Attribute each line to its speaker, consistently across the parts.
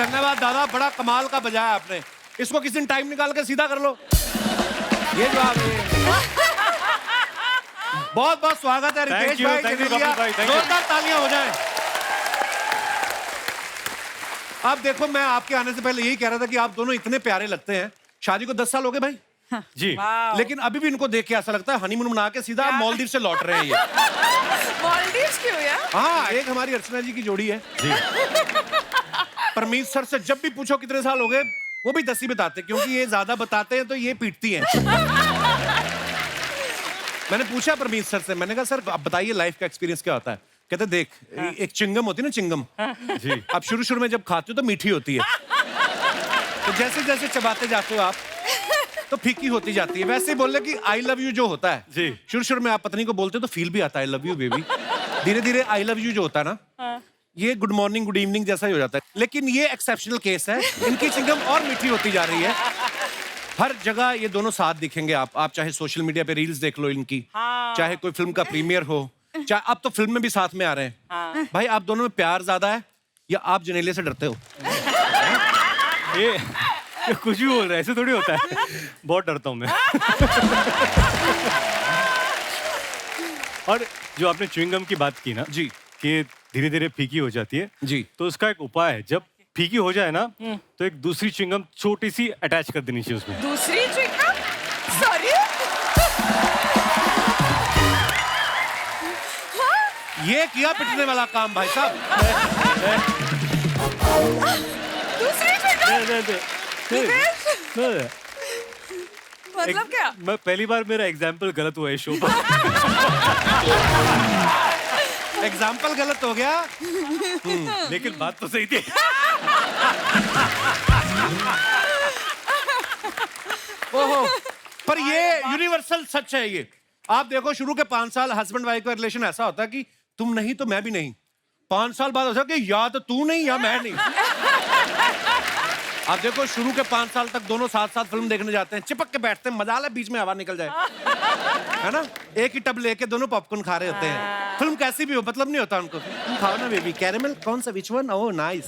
Speaker 1: धन्यवाद दादा, बड़ा कमाल का बजाया आपने। इसको किसी दिन टाइम निकाल के सीधा कर लो। ये जवाब है। बहुत बहुत स्वागत है रितेश भाई, जोरदार तालियां हो जाएं। अब देखो, मैं आपके आने से पहले यही कह रहा था कि आप दोनों इतने प्यारे लगते हैं। शादी को 10 साल हो गए भाई।
Speaker 2: हाँ। जी।
Speaker 1: लेकिन अभी भी इनको देख के ऐसा लगता है हनीमून मना के सीधा मालदीव से लौट रहे हैं ये।
Speaker 3: मालदीव क्यों यार?
Speaker 1: हाँ, एक हमारी अर्चना जी की जोड़ी है जी। परमीत सर से जब भी पूछो कितने साल हो गए, वो भी 10 ही बताते, क्योंकि ये ज्यादा बताते हैं तो ये पीटती हैं। मैंने पूछा परमीत सर से, मैंने कहा सर आप बताइए लाइफ का एक्सपीरियंस क्या होता है। कहते देख, एक चिंगम होती है ना, चिंगम जी, आप शुरू में जब खाते हो तो मीठी होती है, तो जैसे जैसे चबाते जाते हो आप तो फीकी होती जाती है। वैसे ही बोल रहे कि आई लव यू जो होता है जी, शुरू में आप पत्नी को बोलते हो तो फील भी आता है आई लव यू बेबी। धीरे धीरे आई लव यू जो होता है ना, ये गुड मॉर्निंग गुड इवनिंग जैसा ही हो जाता है। लेकिन ये एक्सेप्शनल केस है, इनकी चिंगम और मीठी होती जा रही है। हर जगह ये दोनों साथ दिखेंगे। आप चाहे सोशल मीडिया पे रील्स देख लो इनकी, चाहे कोई फिल्म का प्रीमियर हो, चाहे अब तो फिल्म में भी साथ में आ रहे हैं। भाई आप दोनों में प्यार ज्यादा है या आप जनेले से डरते हो?
Speaker 2: ये कुछ भी बोल रहा है, ऐसे थोड़ी होता है। बहुत डरता हूँ मैं। और जो आपने च्युइंगम की बात की ना
Speaker 1: जी, कि
Speaker 2: धीरे धीरे फीकी हो जाती है
Speaker 1: जी,
Speaker 2: तो उसका एक उपाय है, जब फीकी हो जाए ना तो एक दूसरी च्युइंगम छोटी सी अटैच कर देनी चाहिए उसमें।
Speaker 3: दूसरी च्युइंगम? सॉरी,
Speaker 1: ये किया पिटने वाला काम भाई साहब।
Speaker 3: दूसरी च्युइंगम? मतलब क्या?
Speaker 2: मैं पहली बार मेरा एग्जाम्पल गलत हुआ है शो पर।
Speaker 1: एग्जाम्पल गलत हो गया,
Speaker 2: लेकिन बात तो सही थी।
Speaker 1: ओहो, पर ये यूनिवर्सल सच है। ये आप देखो, शुरू के 5 साल हस्बैंड वाइफ का रिलेशन ऐसा होता है कि तुम नहीं तो मैं भी नहीं। 5 साल बाद होता है कि या तो तू नहीं या मैं नहीं। आप देखो, शुरू के 5 साल तक दोनों साथ साथ फिल्म देखने जाते हैं, चिपक के बैठते हैं, मजा आ बीच में हवा निकल जाए, है ना। एक ही टब लेके दोनों पॉपकॉर्न खा रहे होते हैं। फिल्म कैसी भी हो मतलब नहीं होता उनको, तुम खाओ ना बेबी, कैरेमल कौन सा, विच वन, ओह नाइस।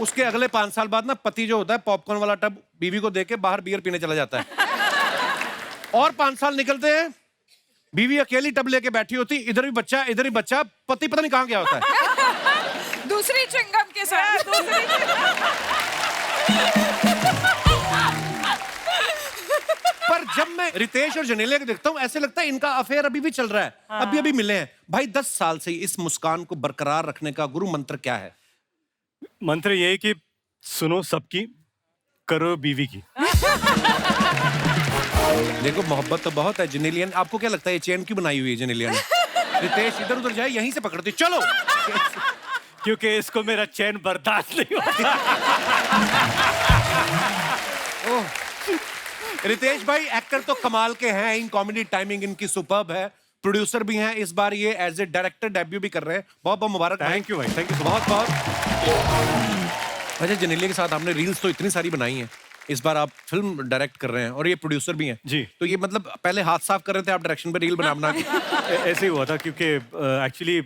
Speaker 1: उसके अगले 5 साल बाद ना पति जो होता है पॉपकॉर्न वाला टब बीवी को देके बाहर बियर पीने चला जाता है। और 5 साल निकलते हैं, बीवी अकेली टब लेके बैठी होती, इधर भी बच्चा इधर ही बच्चा, पति पता नहीं कहाँ गया होता है।
Speaker 3: दूसरी च्युइंगम के साथ।
Speaker 1: पर जब मैं रितेश और जनेलिया को देखता हूँ, ऐसे लगता है इनका अफेयर अभी भी चल रहा है। अभी अभी मिले हैं भाई। 10 साल से इस मुस्कान को बरकरार रखने का गुरु मंत्र क्या है?
Speaker 2: मंत्र ये है कि सुनो सबकी, करो बीवी की।
Speaker 1: देखो, मोहब्बत तो बहुत है। जनेलियन, आपको क्या लगता है ये चेन क्यों बनाई हुई है जनेलिया ने? रितेश इधर उधर जाए यहीं से पकड़ती, चलो।
Speaker 2: क्योंकि इसको मेरा चैन बर्दाश्त नहीं होता।
Speaker 1: रितेश भाई एक्टर तो कमाल के हैं, इन कॉमेडी टाइमिंग इनकी सुपर्ब है, प्रोड्यूसर भी हैं। इस बार ये एज ए डायरेक्टर डेब्यू भी कर रहे हैं। बहुत बहुत मुबारक।
Speaker 2: थैंक यू भाई, थैंक यू
Speaker 1: बहुत बहुत। अच्छा, जनेलिया के साथ आपने रील्स तो इतनी सारी बनाई हैं, इस बार आप फिल्म डायरेक्ट कर रहे हैं और ये प्रोड्यूसर भी हैं
Speaker 2: जी।
Speaker 1: तो ये मतलब पहले हाथ साफ कर रहे थे आप डायरेक्शन पे रील बना के?
Speaker 2: ऐसे ही हुआ था क्योंकि एक्चुअली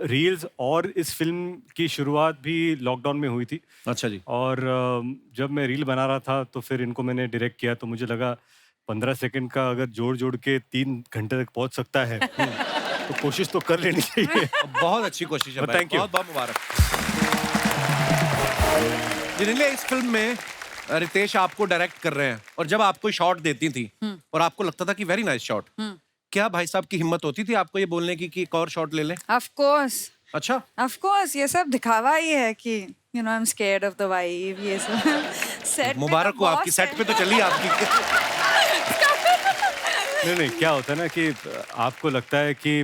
Speaker 2: रील्स और इस फिल्म की शुरुआत भी लॉकडाउन में हुई थी। अच्छा जी। और जब मैं रील बना रहा था तो फिर इनको मैंने डायरेक्ट किया, तो मुझे लगा 15 सेकंड का अगर जोड़ जोड़ के 3 घंटे तक पहुंच सकता है तो कोशिश तो कर लेनी चाहिए।
Speaker 1: बहुत अच्छी कोशिश है,
Speaker 2: थैंक यू,
Speaker 1: बहुत बहुत मुबारक। जिन्हें इस फिल्म में रितेश आपको डायरेक्ट कर रहे हैं और जब आपको शॉट देती थी और आपको लगता था कि वेरी नाइस शॉट, क्या भाई साहब की हिम्मत होती थी आपको ये बोलने की कि एक और शॉट ले लें?
Speaker 3: Of course.
Speaker 1: अच्छा,
Speaker 3: Of course, ये सब दिखावा ही है कि you know I'm scared of the wife, ये सब। सेट
Speaker 1: मुबारक हो, आपकी सेट पे तो चली आपकी।
Speaker 2: नहीं, क्या होता है ना कि आपको लगता है कि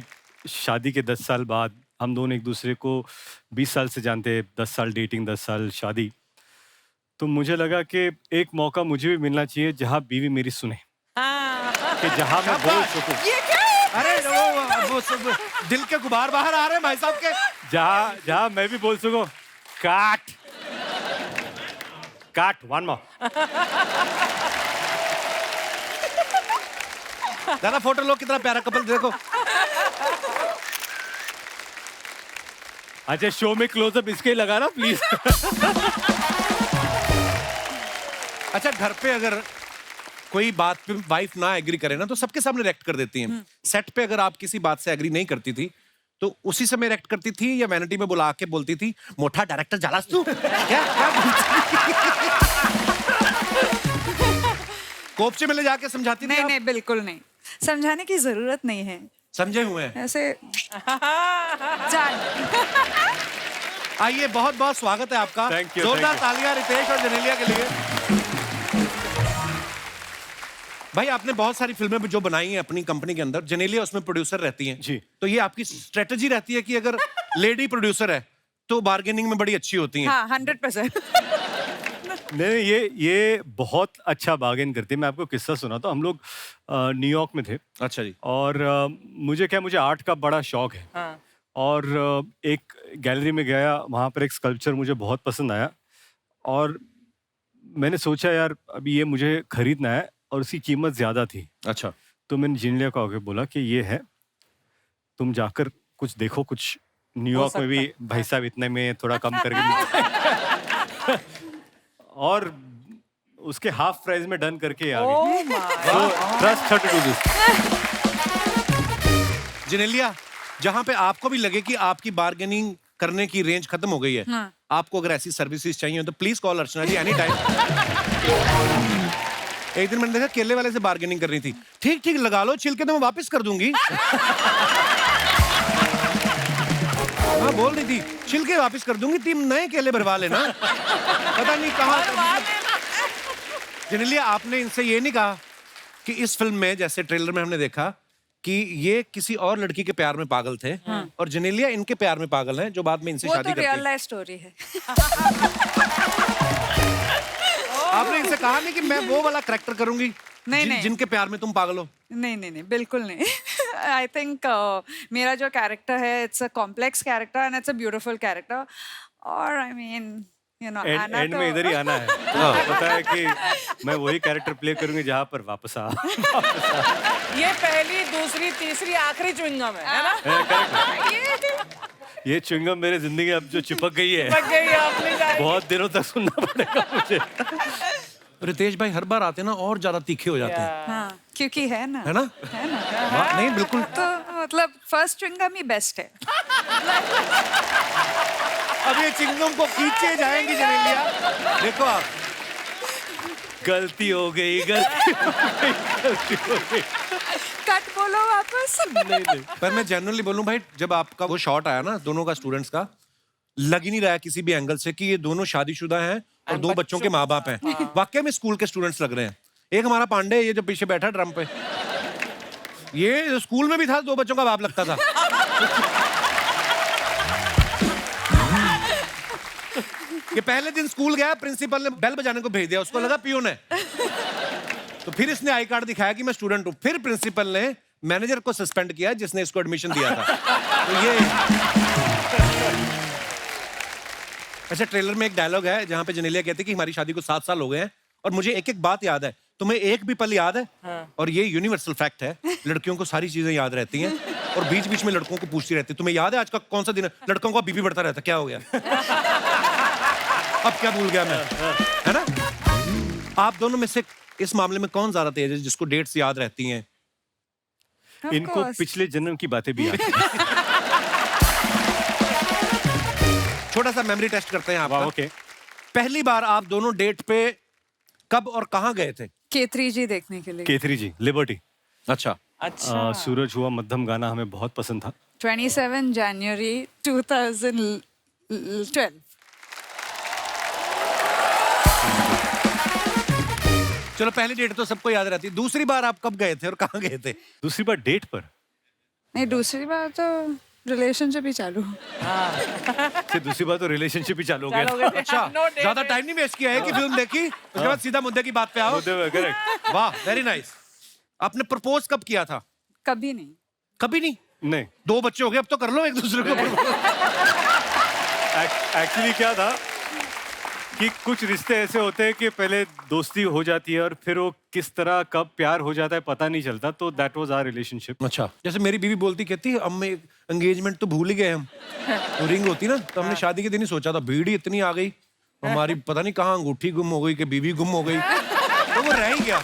Speaker 2: शादी के 10 साल बाद हम दोनों एक दूसरे को 20 साल से जानते हैं, 10 साल डेटिंग, 10 साल शादी, तो मुझे लगा कि एक मौका मुझे भी मिलना चाहिए जहाँ बीवी मेरी सुने, कि जहाँ मैं बोल सकूं।
Speaker 3: ये क्या है?
Speaker 1: अरे वो सब दिल के गुबार बाहर आ रहे हैं भाई साहब के।
Speaker 2: जहाँ मैं भी बोल सकूं, काट काट, वन मोर।
Speaker 1: दादा फोटो लो, कितना प्यारा कपल देखो।
Speaker 2: अच्छा शो में क्लोजअप इसके ही लगा ना प्लीज।
Speaker 1: अच्छा घर पे अगर कोई बात पे वाइफ ना एग्री करे ना तो सबके सामने रिएक्ट कर देती हैं। सेट पे अगर आप किसी बात से एग्री नहीं करती थी तो उसी समय रिएक्ट करती थी या वैनिटी में बुला के बोलती थी मोटा डायरेक्टर जालास तू क्या कोपचे में ले जाके समझाती थी?
Speaker 3: नहीं नहीं बिल्कुल नहीं, समझाने की जरूरत नहीं है।
Speaker 1: समझे हुए हैं
Speaker 3: ऐसे जान।
Speaker 1: आइए बहुत बहुत स्वागत है आपका।
Speaker 2: Thank you,
Speaker 1: जोरदार
Speaker 2: thank you.
Speaker 1: तालियां रितेश और जेनेलिया के लिए। भाई आपने बहुत सारी फिल्में जो बनाई हैं अपनी कंपनी के अंदर, जेनेलिया उसमें प्रोड्यूसर रहती हैं
Speaker 2: जी।
Speaker 1: तो ये आपकी स्ट्रेटजी रहती है कि अगर लेडी प्रोड्यूसर है तो बार्गेनिंग में बड़ी अच्छी होती हैं।
Speaker 3: हाँ 100%।
Speaker 2: नहीं ये बहुत अच्छा बार्गेन करती है। मैं आपको किस्सा सुनाता हूँ। हम लोग न्यूयॉर्क में थे।
Speaker 1: अच्छा जी।
Speaker 2: और मुझे आर्ट का बड़ा शौक है।
Speaker 4: हाँ.
Speaker 2: और एक गैलरी में गया, वहाँ पर एक स्कल्पचर मुझे बहुत पसंद आया और मैंने सोचा यार अभी ये मुझे खरीदना है और उसकी कीमत ज़्यादा थी।
Speaker 1: अच्छा।
Speaker 2: तो मैंने जेनेलिया को आके बोला कि ये है, तुम जाकर कुछ देखो, कुछ न्यूयॉर्क में भी भाई साहब इतने में थोड़ा कम करके और उसके हाफ प्राइस में डन करके आ गई। Trust her to do this.
Speaker 1: Genelia जहां पे आपको भी लगे कि आपकी बार्गेनिंग करने की रेंज खत्म हो गई है,
Speaker 3: हाँ.
Speaker 1: आपको अगर ऐसी सर्विसेज चाहिए तो please call Archana ji any time. एक दिन मैंने देखा केले वाले से बार्गेनिंग करनी थी। ठीक ठीक लगा लो, छिलके तो मैं वापस कर दूंगी। हाँ बोल रही थी छिलके वापस कर दूंगी, टीम नए केले भरवा लेना। पता नहीं कहाँ। जेनेलिया आपने इनसे ये नहीं कहा कि इस फिल्म में जैसे ट्रेलर में हमने देखा कि ये किसी और लड़की के प्यार में पागल थे और जेनेलिया इनके प्यार में पागल हैं जो बाद में इनसे शादी
Speaker 3: वो तो
Speaker 1: करती
Speaker 3: रियल
Speaker 1: है।
Speaker 3: लाइफ स्टोरी है।
Speaker 1: आपने इनसे कहा नहीं कि मैं वो वाला कैरेक्टर करूंगी
Speaker 3: नहीं।
Speaker 1: जिनके प्यार में तुम पागल हो?
Speaker 3: नहीं बिल्कुल नहीं। आई थिंक मेरा जो कैरेक्टर है it's a complex character and it's a beautiful character. और I mean you know
Speaker 2: end में इधर ही आना है। तो पता है कि मैं वही कैरेक्टर प्ले करूंगी जहाँ पर वापस आ।
Speaker 4: ये पहली, दूसरी, तीसरी, आखिरी च्युइंगम है ना?
Speaker 2: ये च्युइंगम मेरे जिंदगी अब जो चिपक गई है,
Speaker 4: लग गई है अपनी जान।
Speaker 2: बहुत दिनों तक सुनना पड़ेगा मुझे।
Speaker 1: रितेश भाई हर बार आते हैं ना और ज्यादा तीखे हो जाते हैं।
Speaker 3: हाँ क्योंकि है ना।
Speaker 1: वाह, नहीं बिल्कुल।
Speaker 3: तो मतलब फर्स्ट च्युइंगम ही बेस्ट है।
Speaker 1: अब ये चिंगम को खींचे जाएंगी जेनेलिया। देखो आप,
Speaker 2: गलती हो गई।
Speaker 3: कट बोलो वापस।
Speaker 2: नहीं।
Speaker 1: पर मैं जनरली बोलूं भाई, जब आपका वो शॉट आया ना दोनों का स्टूडेंट्स का, लग ही नहीं रहा है किसी भी एंगल से कि ये दोनों शादीशुदा हैं और दो बच्चों के माँ बाप हैं। वाकई में स्कूल के स्टूडेंट्स लग रहे हैं। एक हमारा पांडे ये जो पीछे बैठा ड्रम पे, ये स्कूल में भी था, दो बच्चों का बाप लगता था। ये पहले दिन स्कूल गया, प्रिंसिपल ने बेल बजाने को भेज दिया, उसको लगा पियून है। तो फिर इसने आई कार्ड दिखाया कि मैं स्टूडेंट हूं। फिर प्रिंसिपल ने मैनेजर को सस्पेंड किया जिसने इसको एडमिशन दिया था। तो ये अच्छा, ट्रेलर में एक डायलॉग है जहां पे जेनेलिया कहती है कि हमारी शादी को 7 साल हो गए हैं और मुझे एक एक बात याद है। तुम्हें एक भी पल याद है?
Speaker 4: हाँ. और
Speaker 1: ये यूनिवर्सल फैक्ट है, लड़कियों को सारी चीजें याद रहती हैं और बीच बीच में लड़कों को पूछती रहती है तुम्हें याद है आज का कौन सा दिन है? लड़कों का बीपी बढ़ता रहता, क्या हो गया? अब क्या भूल गया मैं, है ना? आप दोनों में से इस मामले में कौन ज्यादा तेज है जिसको डेट्स याद रहती हैं?
Speaker 2: इनको पिछले जन्म की बातें भी याद हैं।
Speaker 1: छोटा सा मेमोरी टेस्ट करते हैं आपका।
Speaker 2: ओके।
Speaker 1: पहली बार आप दोनों डेट पे कब और कहां गए थे?
Speaker 3: K3 जी देखने के लिए।
Speaker 2: K3 जी, लिबर्टी।
Speaker 1: अच्छा।
Speaker 2: सूरज हुआ मध्यम गाना हमें बहुत पसंद था।
Speaker 3: 27 जनवरी 2012।
Speaker 1: चलो पहली डेट तो सबको याद रहती है। दूसरी बार आप कब गए थे और कहां गए थे?
Speaker 2: दूसरी बार डेट पर?
Speaker 3: नहीं, दूसरी बार तो रिलेशनशिप ही चालू।
Speaker 2: दूसरी बार तो रिलेशनशिप ही चालू हो गया।
Speaker 1: अच्छा, ज्यादा टाइम नहीं वेस्ट किया है कि फिल्म देखी उसके बाद सीधा मुद्दे की बात पे आओ।
Speaker 2: करेक्ट।
Speaker 1: वाह, वेरी नाइस। आपने प्रपोज कब किया था?
Speaker 3: कभी नहीं।
Speaker 1: कभी नहीं?
Speaker 2: नहीं।
Speaker 1: 2 बच्चे हो गए, अब तो कर लो एक दूसरे को।
Speaker 2: एक्चुअली क्या था, कि कुछ रिश्ते ऐसे होते हैं कि पहले दोस्ती हो जाती है और फिर वो किस तरह कब प्यार हो जाता है पता नहीं चलता, तो दैट वाज आवर रिलेशनशिप।
Speaker 1: अच्छा, जैसे मेरी बीवी बोलती, कहती अब मैं एंगेजमेंट तो भूल ही गए हम, तो रिंग होती ना, तो हमने शादी के दिन ही सोचा था, भीड़ ही इतनी आ गई हमारी, पता नहीं कहाँ अंगूठी गुम हो गई कि बीवी गुम हो गई, तो वो रह ही गया।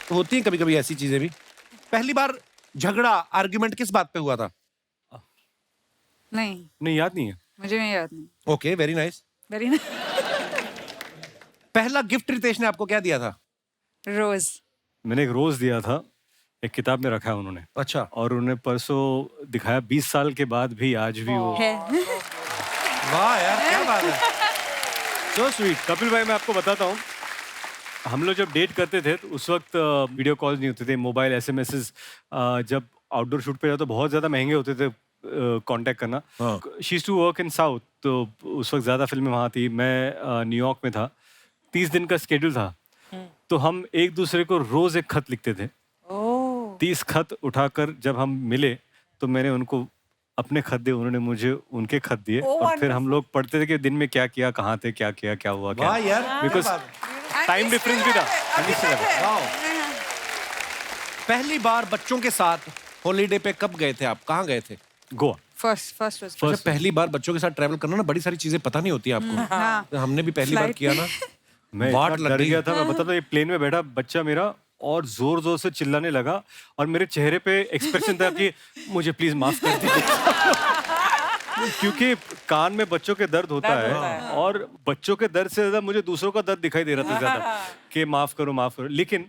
Speaker 1: तो होती है कभी कभी ऐसी चीजें भी। पहली बार झगड़ा, आर्ग्यूमेंट किस बात पे हुआ था?
Speaker 3: नहीं,
Speaker 2: याद नहीं है
Speaker 3: मुझे नहीं याद नहीं।
Speaker 1: Okay, very nice.
Speaker 3: वेरी
Speaker 1: पहला गिफ्ट रितेश ने आपको क्या दिया था?
Speaker 3: रोज।
Speaker 2: मैंने एक रोज दिया था, एक किताब में रखा है उन्होंने।
Speaker 1: अच्छा।
Speaker 2: और उन्होंने परसों दिखाया, 20 साल के बाद भी आज भी वो।
Speaker 3: है।
Speaker 1: वाह यार, क्या बात है, सो स्वीट।
Speaker 2: कपिल भाई, मैं आपको बताता हूँ, हम लोग जब डेट करते थे तो उस वक्त वीडियो कॉल नहीं होते थे, मोबाइल एसएमएसेस, जब आउटडोर शूट पे जाओ तो बहुत ज़्यादा महंगे होते थे कांटेक्ट करना। She used to work in south, तो उस वक्त ज़्यादा फिल्में वहाँ थी, मैं न्यूयॉर्क में था, 30 दिन का स्केड्यूल था, तो हम एक दूसरे को रोज़ एक खत लिखते थे। 30 खत उठाकर जब हम मिले तो मैंने उनको अपने खत दिए, उन्होंने मुझे उनके खत दिए, और फिर हम लोग पढ़ते थे कि दिन में क्या किया, कहाँ थे, क्या किया, क्या हुआ, क्या।
Speaker 1: वाह यार,
Speaker 2: बिकॉज टाइम डिफरेंस भी था।
Speaker 1: पहली बार बच्चों के साथ हॉलीडे पे कब गए थे आप? कहाँ गए थे?
Speaker 2: गोवा।
Speaker 3: फर्स्ट
Speaker 1: अच्छा, पहली बार बच्चों के साथ ट्रैवल करना ना, बड़ी सारी चीजें पता नहीं होती आपको।
Speaker 3: हाँ।
Speaker 1: तो हमने भी पहली बार किया ना,
Speaker 2: मैं
Speaker 1: वाट
Speaker 2: इतना
Speaker 1: लग
Speaker 2: डर
Speaker 1: गई।
Speaker 2: गया था, मैं बताता हूँ, ये प्लेन में बैठा बच्चा मेरा और जोर जोर से चिल्लाने लगा, और मेरे चेहरे पे एक्सप्रेशन था कि मुझे प्लीज माफ कर दीजिए। क्योंकि कान में बच्चों के दर्द होता है, और बच्चों के दर्द से ज्यादा मुझे दूसरों का दर्द दिखाई दे रहा था ज्यादा, कि माफ करो माफ करो। लेकिन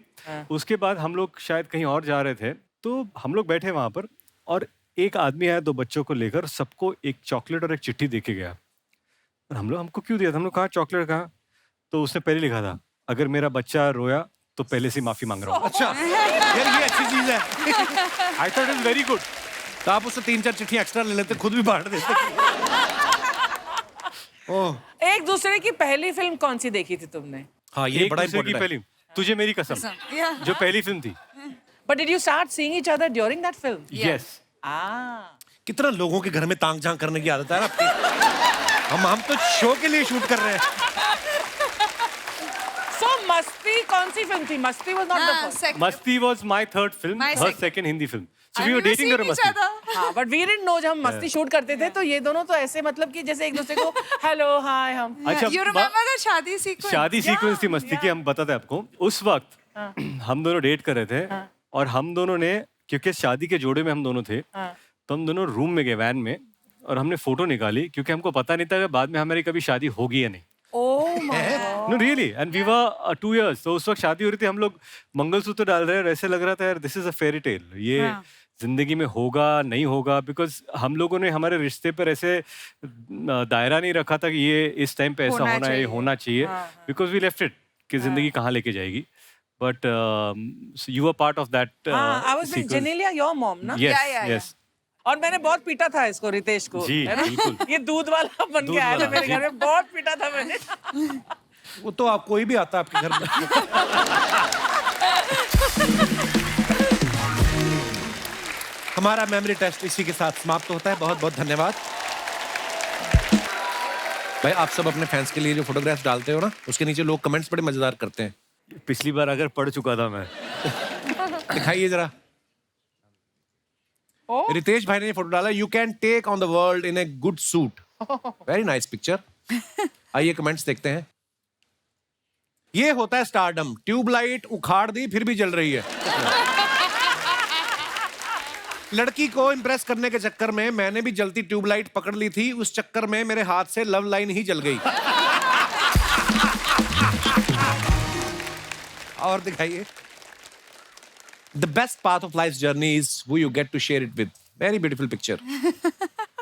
Speaker 2: उसके बाद हम लोग शायद कहीं और जा रहे थे, तो हम लोग बैठे वहां पर, और एक आदमी आया 2 बच्चों को लेकर, सबको एक चॉकलेट और एक चिट्ठी दे के गया। और हम लोग, हमको क्यों दिया था? हम लोग कहा चॉकलेट कहाँ? तो उसने पहले लिखा था, अगर मेरा बच्चा रोया तो पहले से माफी मांग रहा हूँ।
Speaker 1: अच्छा यार, ये अच्छी चीज है।
Speaker 2: I thought it very good.
Speaker 1: तो आप उससे 3-4 चिट्ठी एक्स्ट्रा ले लेते, खुद भी बांट देते। ओह,
Speaker 4: एक दूसरे की पहली फिल्म कौन सी देखी थी तुमने?
Speaker 1: हाँ, ये बड़ा
Speaker 2: दूसरे की
Speaker 1: इम्पोर्टेंट है।
Speaker 2: पहली, तुझे मेरी कसम, जो पहली फिल्म थी।
Speaker 4: But did you start seeing each other during that film?
Speaker 2: Yes.
Speaker 1: कितना लोगों के घर में तांग झांग करने की आदत है ना आपकी। हम तो शो के लिए शूट कर रहे हैं।
Speaker 4: So मस्ती कौन सी फिल्म थी? मस्ती was not the first.
Speaker 2: मस्ती was my third film,
Speaker 3: My
Speaker 2: her
Speaker 3: second.
Speaker 2: second Hindi film. So we were dating during मस्ती।
Speaker 4: हाँ, but we didn't know, जब हम मस्ती शूट करते थे तो ये दोनों तो ऐसे, मतलब कि जैसे एक दूसरे को हेलो हाय हम।
Speaker 2: अच्छा,
Speaker 3: You remember the शादी sequence?
Speaker 2: शादी सीक्वेंस थी मस्ती की, हम बताते हैं आपको। उस वक्त हम दोनों डेट कर रहे थे, और हम दोनों ने, क्योंकि शादी के जोड़े में हम दोनों थे, तो हम दोनों रूम में गए वैन में, और हमने फोटो निकाली, क्योंकि हमको पता नहीं था कि बाद में हमारी कभी शादी होगी या नहीं।
Speaker 4: Oh my God.
Speaker 2: No really, and we were 2 years, तो उस वक्त शादी हो रही थी, हम लोग मंगलसूत्र डाल रहे हैं, और ऐसे लग रहा था यार this is a fairy tale, ये जिंदगी में होगा नहीं होगा, बिकॉज हम लोगों ने हमारे रिश्ते पर ऐसे दायरा नहीं रखा था कि ये इस टाइम पे ऐसा होना है, ये होना चाहिए, बिकॉज वी लेफ्ट इट कि जिंदगी कहाँ लेके जाएगी। But you are part of that.
Speaker 4: I was with Genelia, your mom, ना?
Speaker 2: Yes yes.
Speaker 4: और मैंने बहुत पीटा था इसको, रितेश को,
Speaker 2: जी,
Speaker 4: है ना?
Speaker 2: बिल्कुल।
Speaker 4: ये दूध वाला बन के आया था मेरे घर में, बहुत पीटा था मैंने।
Speaker 1: वो तो आप, कोई भी आता है आपके घर में। हमारा मेमोरी टेस्ट इसी के साथ समाप्त होता है। बहुत बहुत धन्यवाद भाई। आप सब अपने फैंस के लिए जो फोटोग्राफ्स डालते हो ना, उसके नीचे लोग कमेंट्स बड़े मजेदार करते हैं।
Speaker 2: पिछली बार अगर पढ़ चुका था मैं।
Speaker 1: दिखाइए जरा। रितेश भाई ने फोटो डाला, you can take on the world in a good suit. Very nice picture. आइए कमेंट्स देखते हैं। ये होता है स्टारडम। ट्यूबलाइट उखाड़ दी फिर भी जल रही है। लड़की को इम्प्रेस करने के चक्कर में मैंने भी जलती ट्यूबलाइट पकड़ ली थी, उस चक्कर में मेरे हाथ से लव लाइन ही जल गई। और दिखाइए। The best path of life's journey is who you get to share it with. Very beautiful picture.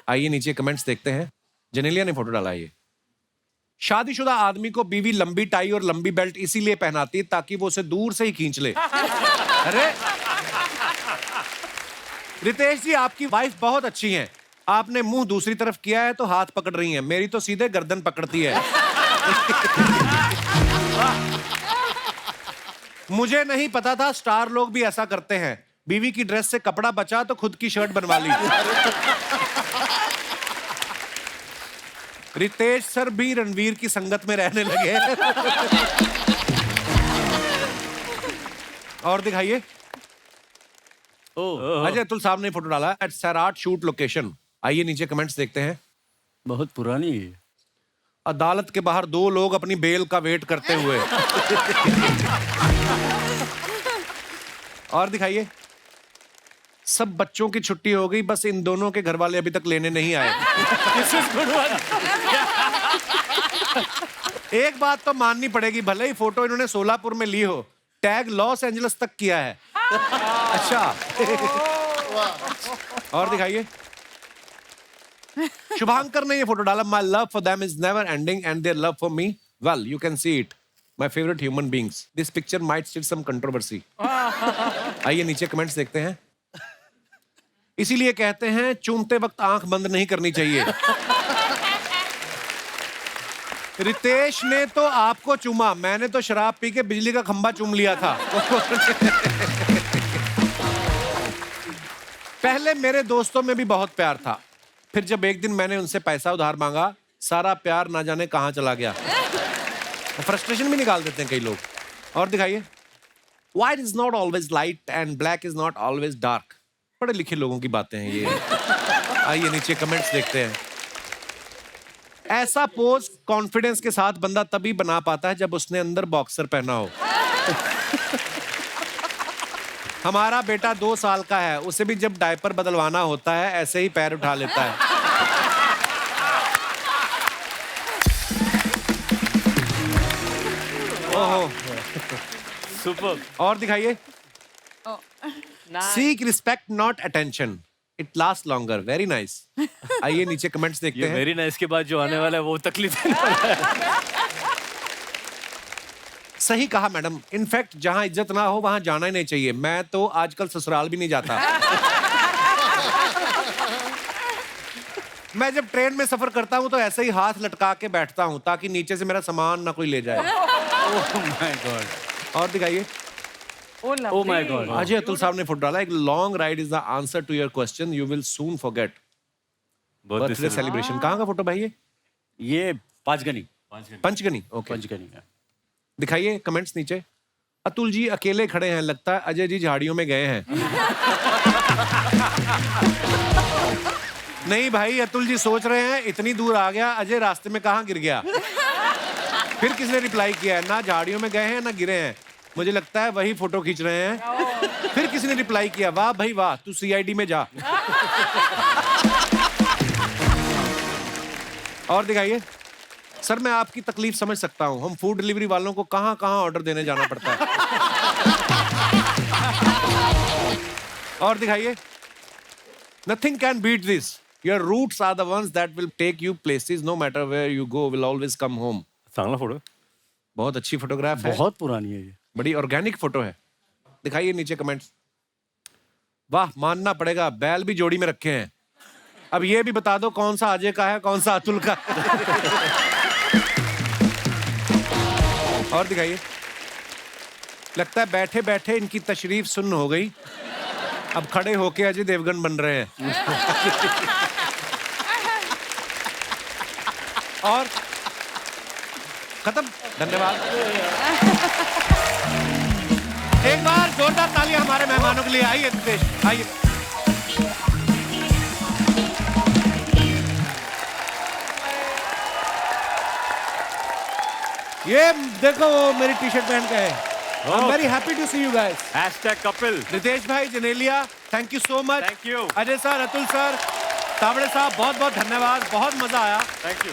Speaker 1: आइए नीचे कमेंट्स देखते हैं। जेनेलिया ने फोटो डाला है ये। शादीशुदा आदमी को बीवी लंबी टाई और लंबी बेल्ट इसीलिए पहनाती है ताकि वो उसे दूर से ही खींच ले। अरे रितेश जी, आपकी वाइफ बहुत अच्छी हैं। आपने मुंह दूसरी तरफ किया है तो हाथ पकड़ रही हैं, मेरी तो सीधे गर्दन पकड़ती है। मुझे नहीं पता था स्टार लोग भी ऐसा करते हैं। बीवी की ड्रेस से कपड़ा बचा तो खुद की शर्ट बनवा ली। रितेश सर भी रणवीर की संगत में रहने लगे। और दिखाइए। अजय अतुल साहब ने फोटो डाला एट सैराट शूट लोकेशन। आइए नीचे कमेंट्स देखते हैं।
Speaker 5: बहुत पुरानी है।
Speaker 1: अदालत के बाहर 2 लोग अपनी बेल का वेट करते हुए। और दिखाइए। सब बच्चों की छुट्टी हो गई, बस इन दोनों के घर वाले अभी तक लेने नहीं आए। एक बात तो माननी पड़ेगी, भले ही फोटो इन्होंने सोलापुर में ली हो, टैग लॉस एंजलिस तक किया है। अच्छा। और दिखाइए। शुभांकर ने ये फोटो डाला। My love for them is never ending and their love for me, well you can see it, my favourite human beings. This picture might still some controversy. आइए नीचे कमेंट्स देखते हैं। इसीलिए कहते हैं चूमते वक्त आंख बंद नहीं करनी चाहिए। रितेश ने तो आपको चूमा, मैंने तो शराब पी के बिजली का खंभा चूम लिया था। पहले मेरे दोस्तों में भी बहुत प्यार था, फिर जब एक दिन मैंने उनसे पैसा उधार मांगा, सारा प्यार ना जाने कहां चला गया। फ्रस्ट्रेशन भी निकाल देते हैं कई लोग। और दिखाइए। White is not always light and black is not always dark. पढ़े लिखे लोगों की बातें हैं ये। आइए नीचे कमेंट्स देखते हैं। ऐसा पोज कॉन्फिडेंस के साथ बंदा तभी बना पाता है जब उसने अंदर बॉक्सर पहना हो। हमारा बेटा 2 साल का है, उसे भी जब डायपर बदलवाना होता है ऐसे ही पैर उठा लेता है। ओहो,
Speaker 2: सुपर।
Speaker 1: और दिखाइए। Seek respect not attention, it last longer, very nice. आइए नीचे कमेंट्स देखते
Speaker 2: ये
Speaker 1: हैं।
Speaker 2: वेरी नाइस के बाद जो आने वाला है वो तकलीफ देने वाला है।
Speaker 1: सही कहा मैडम, इनफैक्ट जहां इज्जत ना हो वहां जाना ही नहीं चाहिए। मैं तो आजकल ससुराल भी नहीं जाता। मैं जब ट्रेन में सफर करता हूं तो ऐसे ही हाथ लटका के बैठता हूं ताकि नीचे से मेरा सामान ना कोई ले जाए।
Speaker 2: Oh my God.
Speaker 1: और दिखाइए।
Speaker 2: Oh my God.
Speaker 1: Ajay Atul साहब ने फोटो डाला। एक long ride is the answer to your question, you will soon forget. Birthday celebration. कहां का फोटो भाई
Speaker 5: ये पांचगनी।
Speaker 1: पंचगनी। ओके,
Speaker 5: पंचगनी का।
Speaker 1: दिखाइए कमेंट्स नीचे। अतुल जी अकेले खड़े हैं, लगता है अजय जी झाड़ियों में गए हैं। नहीं भाई, अतुल जी सोच रहे हैं इतनी दूर आ गया, अजय रास्ते में कहां गिर गया। फिर किसने रिप्लाई किया है, ना झाड़ियों में गए हैं ना गिरे हैं, मुझे लगता है वही फोटो खींच रहे हैं। फिर किसने रिप्लाई किया, वाह भाई वाह, तू सीआईडी में जा। और दिखाइए। सर मैं आपकी तकलीफ समझ सकता हूं, हम फूड डिलीवरी वालों को कहां कहां ऑर्डर देने जाना पड़ता है। और दिखाइए। Nothing can beat this, your roots are the ones that will take you places, no matter where you go will always come home.
Speaker 2: चांगला फोटो।
Speaker 1: बहुत अच्छी फोटोग्राफ है,
Speaker 5: बहुत पुरानी है ये।
Speaker 1: बड़ी ऑर्गेनिक फोटो है। दिखाइए नीचे कमेंट्स। वाह, मानना पड़ेगा बैल भी जोड़ी में रखे हैं। अब ये भी बता दो कौन सा अजय का है कौन सा अतुल का। और दिखाइए। लगता है बैठे बैठे इनकी तशरीफ सुन्न हो गई, अब खड़े होके अजय देवगन बन रहे हैं। और खत्म। धन्यवाद। एक बार जोरदार तालियां हमारे मेहमानों के लिए। आइए रितेश, आइए। ये देखो मेरी टी शर्ट पहन के है। I am very happy to see you guys.
Speaker 2: #Kapil.
Speaker 1: Ritesh भाई Genelia, thank you so much.
Speaker 2: Thank you.
Speaker 1: Ajay sir, Atul sir, Tawde साहब, बहुत बहुत धन्यवाद, बहुत मजा आया।
Speaker 2: Thank you.